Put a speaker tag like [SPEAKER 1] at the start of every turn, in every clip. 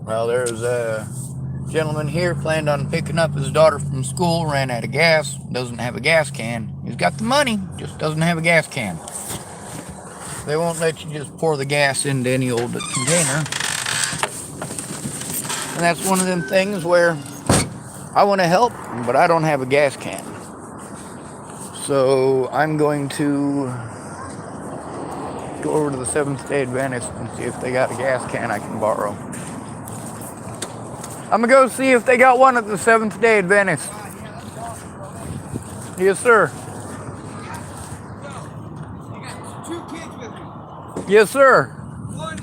[SPEAKER 1] Well, there's a gentleman here planned on picking up his daughter from school, ran out of gas, doesn't have a gas can. He's got the money, just doesn't have a gas can. They won't let you just pour the gas into any old container. And that's one of them things where I want to help, but I don't have a gas can. So I'm going to go over to the Seventh-day Adventist and see if they got a gas can I can borrow. I'm gonna go see if they got one at the Seventh-day Adventist. Yes, sir.
[SPEAKER 2] You got 2 kids with you.
[SPEAKER 1] Yes, sir.
[SPEAKER 2] One.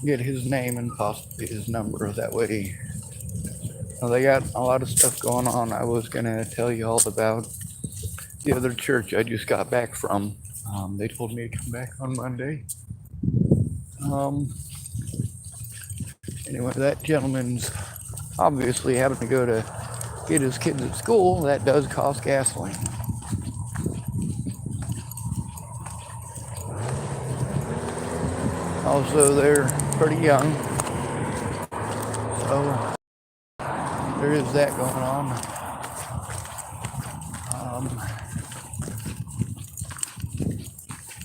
[SPEAKER 1] Get his name and possibly his number. That way, well, they got a lot of stuff going on. I was gonna tell you all about the other church I just got back from. They told me to come back on Monday. Anyway, that gentleman's obviously having to go to get his kids at school. That does cost gasoline. Also, they're pretty young, so there is that going on.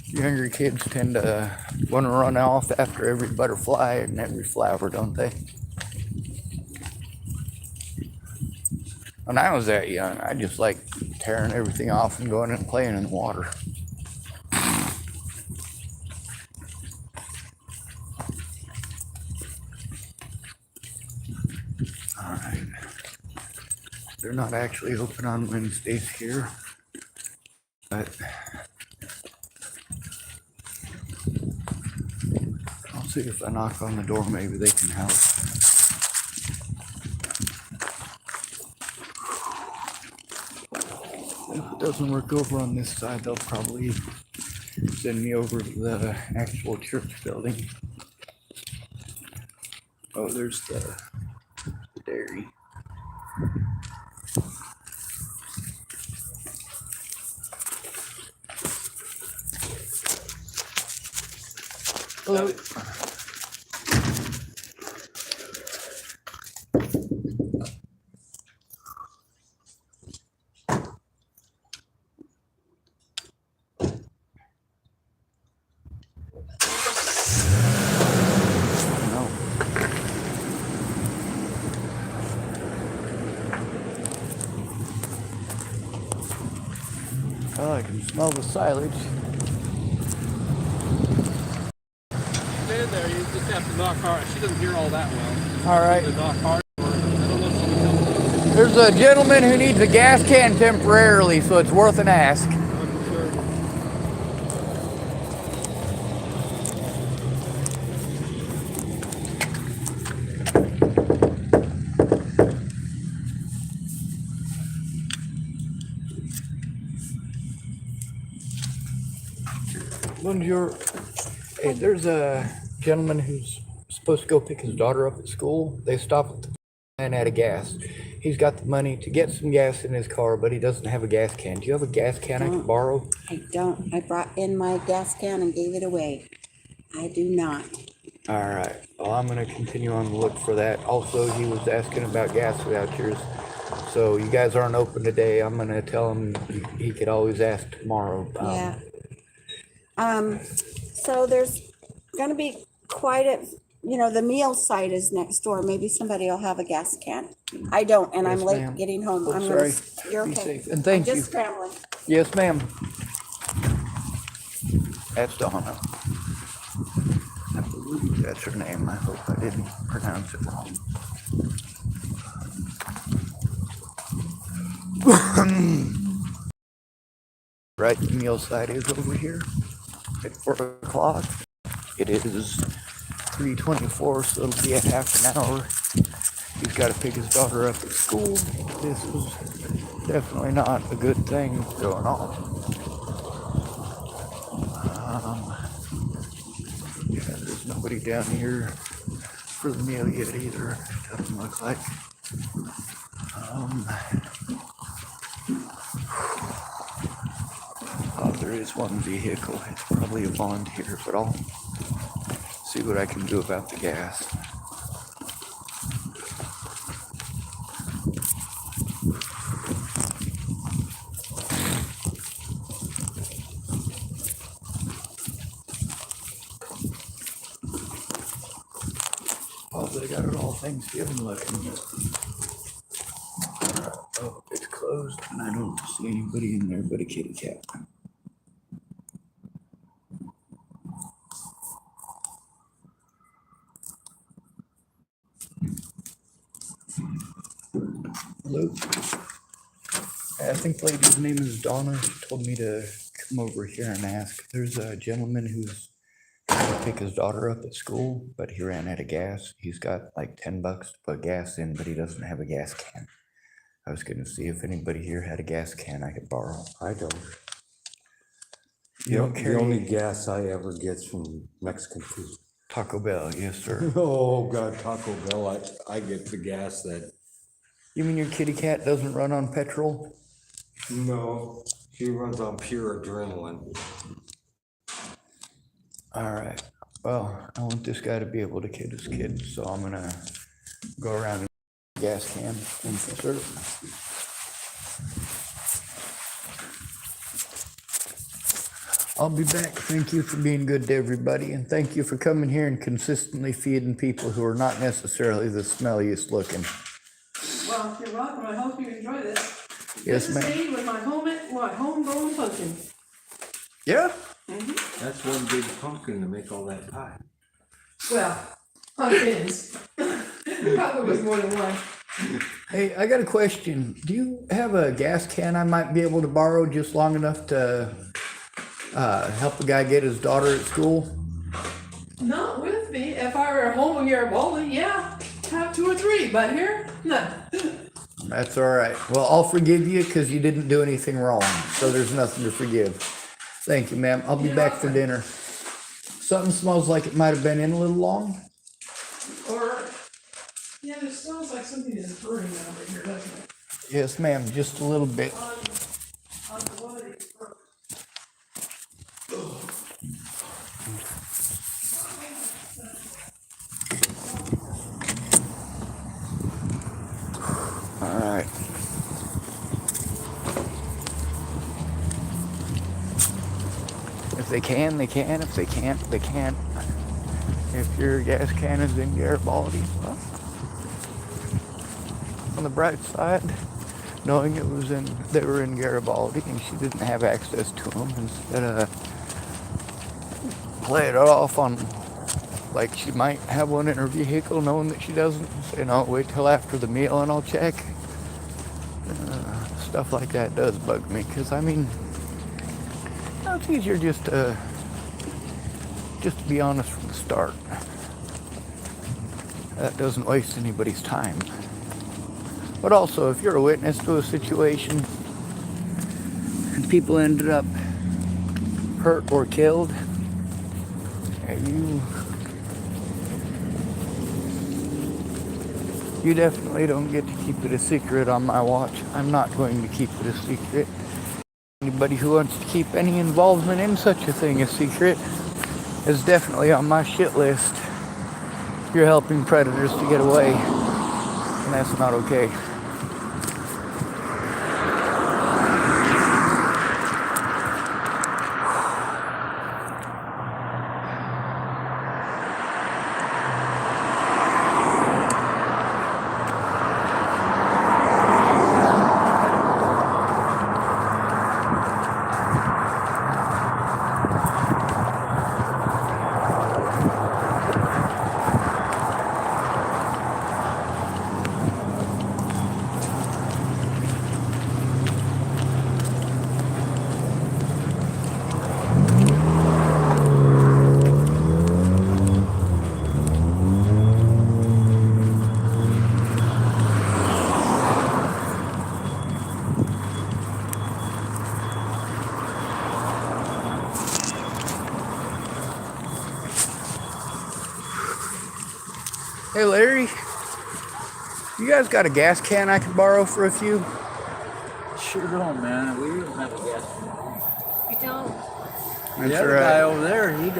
[SPEAKER 1] Younger kids tend to want to run off after every butterfly and every flower, don't they? When I was that young, I just like tearing everything off and going and playing in the water. Alright. They're not actually open on Wednesdays here, but I'll see if I knock on the door, maybe they can help. If it doesn't work over on this side, they'll probably send me over to the actual church building. Oh, there's the dairy. Hello. No. Oh, I can smell the silage.
[SPEAKER 2] Stand there. You just have to knock hard. She doesn't hear all that well.
[SPEAKER 1] All right.
[SPEAKER 2] You have to knock hard. I don't know if she can tell.
[SPEAKER 1] There's a gentleman who needs a gas can temporarily, so it's worth an ask.
[SPEAKER 2] I'm sure.
[SPEAKER 1] Hey, there's a gentleman who's supposed to go pick his daughter up at school. They stop at the man at a gas. He's got the money to get some gas in his car, but he doesn't have a gas can. Do you have a gas can I can borrow?
[SPEAKER 3] I don't. I brought in my gas can and gave it away. I do not.
[SPEAKER 1] All right. Well, I'm going to continue on the look for that. Also, he was asking about gas vouchers. So you guys aren't open today. I'm going to tell him he could always ask tomorrow.
[SPEAKER 3] Yeah. So there's gonna be quite a, the meal site is next door. Maybe somebody will have a gas can. I don't, and I'm
[SPEAKER 1] Yes,
[SPEAKER 3] late
[SPEAKER 1] ma'am.
[SPEAKER 3] getting home.
[SPEAKER 1] Oh,
[SPEAKER 3] I'm
[SPEAKER 1] sorry.
[SPEAKER 3] You're
[SPEAKER 1] Be
[SPEAKER 3] okay.
[SPEAKER 1] safe. And thank
[SPEAKER 3] I'm
[SPEAKER 1] you.
[SPEAKER 3] just scrambling.
[SPEAKER 1] Yes, ma'am. That's Donna. I believe that's her name. I hope I didn't pronounce it wrong. Right, the meal site is over here at 4 o'clock. It is 3:24, so it'll be a half an hour. He's got to pick his daughter up at school. This is definitely not a good thing going on. Yeah, there's nobody down here for the meal yet either. Doesn't look like. Oh, there is one vehicle. It's probably a volunteer, but I'll see what I can do about the gas. Oh, they got it all Thanksgiving looking. Oh, it's closed, and I don't see anybody in there but a kitty cat. Hello. I think the lady's name is Donna. She told me to come over here and ask. There's a gentleman who's trying to pick his daughter up at school, but he ran out of gas. He's got like $10 to put gas in, but he doesn't have a gas can. I was going to see if anybody here had a gas can I could borrow.
[SPEAKER 4] I don't.
[SPEAKER 1] You don't
[SPEAKER 4] The
[SPEAKER 1] carry
[SPEAKER 4] only gas I ever get's from Mexican food.
[SPEAKER 1] Taco Bell, yes, sir.
[SPEAKER 4] Oh, God, Taco Bell, I get the gas that,
[SPEAKER 1] You mean your kitty cat doesn't run on petrol?
[SPEAKER 4] no, she runs on pure adrenaline.
[SPEAKER 1] All right. Well, I want this guy to be able to kid his kids, so I'm gonna go around and get a gas can. Thank you, sir. I'll be back. Thank you for being good to everybody, and thank you for coming here and consistently feeding people who are not necessarily the smelliest looking.
[SPEAKER 2] Well, you're welcome. I hope you enjoy this.
[SPEAKER 1] Yes,
[SPEAKER 2] This is
[SPEAKER 1] ma'am.
[SPEAKER 2] made with my homegrown pumpkin.
[SPEAKER 1] Yeah.
[SPEAKER 4] That's one big pumpkin to make all that pie.
[SPEAKER 2] Well, pumpkins. Probably was more than one.
[SPEAKER 1] Hey, I got a question. Do you have a gas can I might be able to borrow just long enough to help a guy get his daughter at school?
[SPEAKER 2] Not with me. If I were home in Garibaldi, yeah, have 2 or 3. But here, no.
[SPEAKER 1] That's all right. Well, I'll forgive you because you didn't do anything wrong. So there's nothing to forgive. Thank you, ma'am. I'll be back for dinner. Something smells like it might have been in a little long.
[SPEAKER 2] Or, yeah, it smells like something is burning over here, doesn't it?
[SPEAKER 1] Yes, ma'am. Just a little bit.
[SPEAKER 2] On one of these burns.
[SPEAKER 1] All right. If they can, they can. If they can't, they can't. If your gas can is in Garibaldi, well, on the bright side, knowing they were in Garibaldi and she didn't have access to them, instead of play it off on like she might have one in her vehicle, knowing that she doesn't. Say, no, wait till after the meal and I'll check. Stuff like that does bug me, because I mean, it's easier just to be honest from the start. That doesn't waste anybody's time. But also, if you're a witness to a situation and people ended up hurt or killed, you definitely don't get to keep it a secret on my watch. I'm not going to keep it a secret. Anybody who wants to keep any involvement in such a thing a secret is definitely on my shit list. You're helping predators to get away, and that's not okay. You guys got a gas can I could borrow for a few?
[SPEAKER 5] Sure don't, man. We don't have a gas.
[SPEAKER 3] You don't.
[SPEAKER 1] That's
[SPEAKER 5] The
[SPEAKER 1] all
[SPEAKER 5] other guy
[SPEAKER 1] right.
[SPEAKER 5] over there, he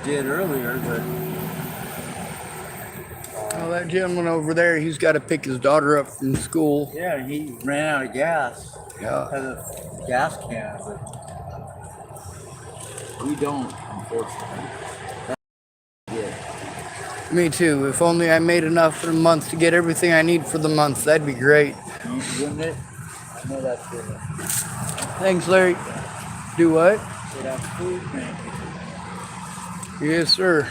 [SPEAKER 5] did earlier, but
[SPEAKER 1] Well, that gentleman over there, he's got to pick his daughter up from school.
[SPEAKER 5] yeah, he ran out of gas.
[SPEAKER 1] Yeah.
[SPEAKER 5] Had a gas can, but we don't, unfortunately. Yeah.
[SPEAKER 1] Me too. If only I made enough for the month to get everything I need for the month, that'd be great.
[SPEAKER 5] Wouldn't it? I know that's good.
[SPEAKER 1] Thanks, Larry. Do what?
[SPEAKER 5] So that food man.
[SPEAKER 1] Yes, sir.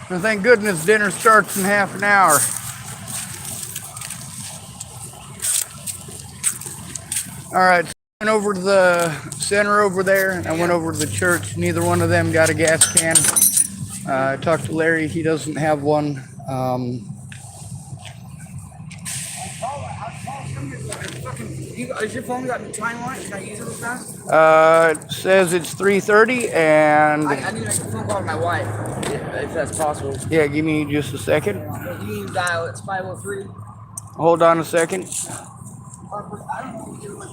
[SPEAKER 1] Well, thank goodness dinner starts in half an hour. All right, so I went over to the center over there, and I went over to the church. Neither one of them got a gas can. I talked to Larry. He doesn't have one.
[SPEAKER 6] Is your phone got a time on it? Can I use it real fast?
[SPEAKER 1] It says it's 3:30, and
[SPEAKER 6] I need to make a phone call to my wife, if that's possible.
[SPEAKER 1] yeah, give me just a second.
[SPEAKER 6] You need to dial, it's 503.
[SPEAKER 1] Hold on a second.
[SPEAKER 6] I don't know.